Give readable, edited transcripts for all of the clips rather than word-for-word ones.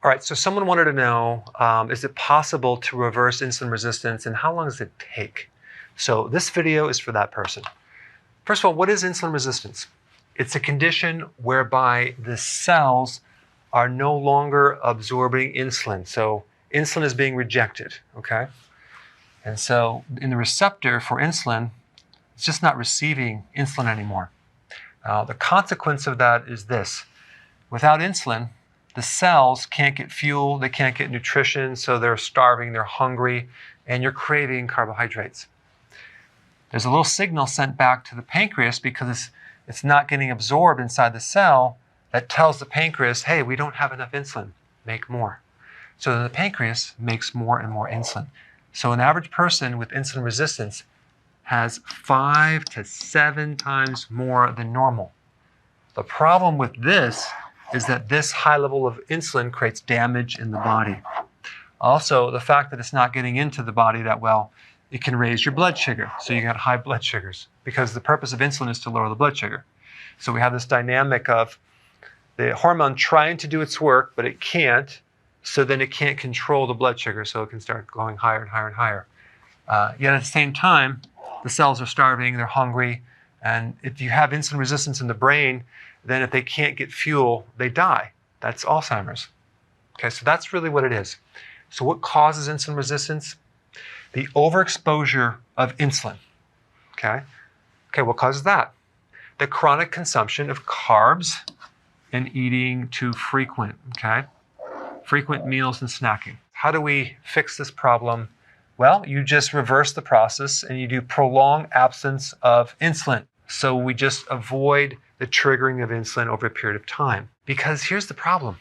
All right, so someone wanted to know, is it possible to reverse insulin resistance and how long does it take? So this video is for that person. First of all, what is insulin resistance? It's a condition whereby the cells are no longer absorbing insulin. So insulin is being rejected, okay? And so in the receptor for insulin, it's just not receiving insulin anymore. The consequence of that is this. Without insulin, the cells can't get fuel, they can't get nutrition, so they're starving, they're hungry, and you're craving carbohydrates. There's a little signal sent back to the pancreas because it's not getting absorbed inside the cell that tells the pancreas, hey, we don't have enough insulin, make more. So then the pancreas makes more and more insulin. So an average person with insulin resistance has 5 to 7 times more than normal. The problem with this is that this high level of insulin creates damage in the body. Also, the fact that it's not getting into the body that well, it can raise your blood sugar. So you got high blood sugars because the purpose of insulin is to lower the blood sugar. So we have this dynamic of the hormone trying to do its work, but it can't. So then it can't control the blood sugar, so it can start going higher and higher and higher. Yet at the same time, the cells are starving, they're hungry, and if you have insulin resistance in the brain, then if they can't get fuel, they die. That's Alzheimer's. Okay, so that's really what it is. So what causes insulin resistance? The overexposure of insulin. Okay, what causes that? The chronic consumption of carbs and eating too frequent, okay? Frequent meals and snacking. How do we fix this problem? Well, you just reverse the process and you do prolonged absence of insulin. So we just avoid the triggering of insulin over a period of time. Because here's the problem.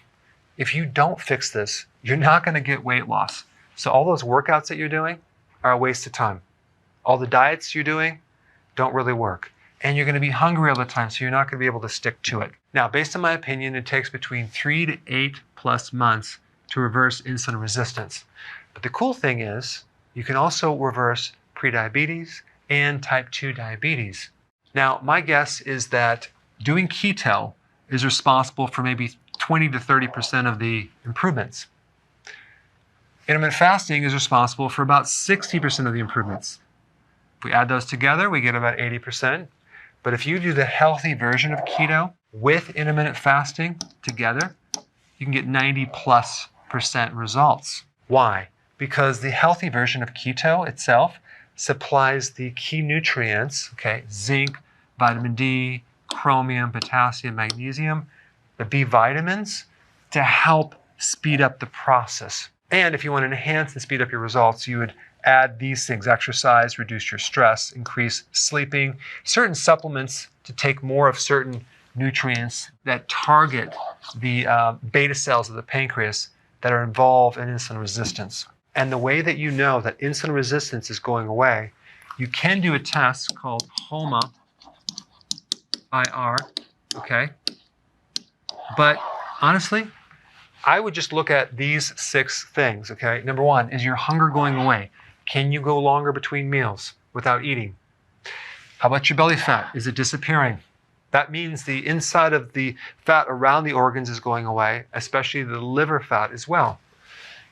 If you don't fix this, you're not going to get weight loss. So all those workouts that you're doing are a waste of time. All the diets you're doing don't really work. And you're going to be hungry all the time, so you're not going to be able to stick to it. Now, based on my opinion, it takes between 3 to 8+ months to reverse insulin resistance. But the cool thing is, you can also reverse prediabetes and type 2 diabetes. Now, my guess is that doing keto is responsible for maybe 20 to 30% of the improvements. Intermittent fasting is responsible for about 60% of the improvements. If we add those together, we get about 80%. But if you do the healthy version of keto with intermittent fasting together, you can get 90+% results. Why? Because the healthy version of keto itself supplies the key nutrients, okay, zinc, vitamin D, chromium, potassium, magnesium, the B vitamins, to help speed up the process. And if you want to enhance and speed up your results, you would add these things: exercise, reduce your stress, increase sleeping, certain supplements to take more of certain nutrients that target the beta cells of the pancreas that are involved in insulin resistance. And the way that you know that insulin resistance is going away, you can do a test called HOMA-IR, okay? But honestly, I would just look at these 6 things, okay? Number 1, is your hunger going away? Can you go longer between meals without eating? How about your belly fat? Is it disappearing? That means the inside of the fat around the organs is going away, especially the liver fat as well.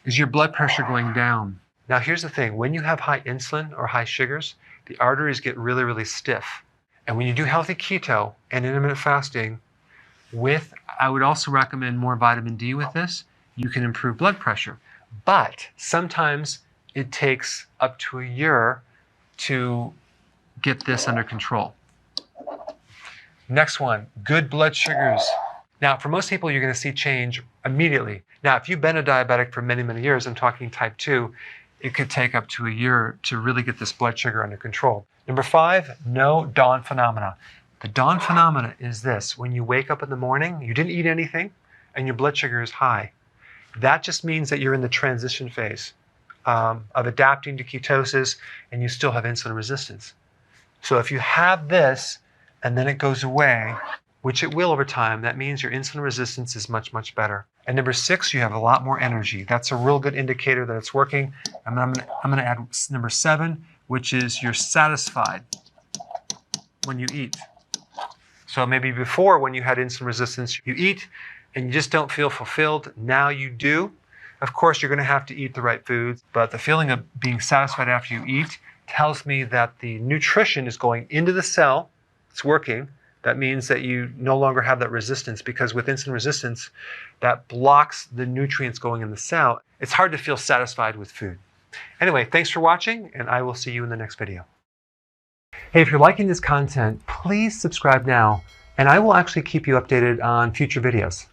Is your blood pressure going down? Now here's the thing, when you have high insulin or high sugars, the arteries get really, really stiff. And when you do healthy keto and intermittent fasting I would also recommend more vitamin D with this, you can improve blood pressure. But sometimes it takes up to a year to get this under control. Next one, good blood sugars. Now, for most people, you're going to see change immediately. Now, if you've been a diabetic for many, many years, I'm talking type 2, it could take up to a year to really get this blood sugar under control. Number 5, no dawn phenomena. The dawn phenomena is this: when you wake up in the morning, you didn't eat anything, and your blood sugar is high. That just means that you're in the transition phase of adapting to ketosis, and you still have insulin resistance. So if you have this, and then it goes away, which it will over time, that means your insulin resistance is much, much better. And number 6, you have a lot more energy. That's a real good indicator that it's working. And I'm gonna add number 7, which is you're satisfied when you eat. So maybe before, when you had insulin resistance, you eat and you just don't feel fulfilled. Now you do. Of course, you're going to have to eat the right foods, but the feeling of being satisfied after you eat tells me that the nutrition is going into the cell. It's working. That means that you no longer have that resistance, because with insulin resistance, that blocks the nutrients going in the cell. It's hard to feel satisfied with food. Anyway, thanks for watching, and I will see you in the next video. Hey, if you're liking this content, please subscribe now, and I will actually keep you updated on future videos.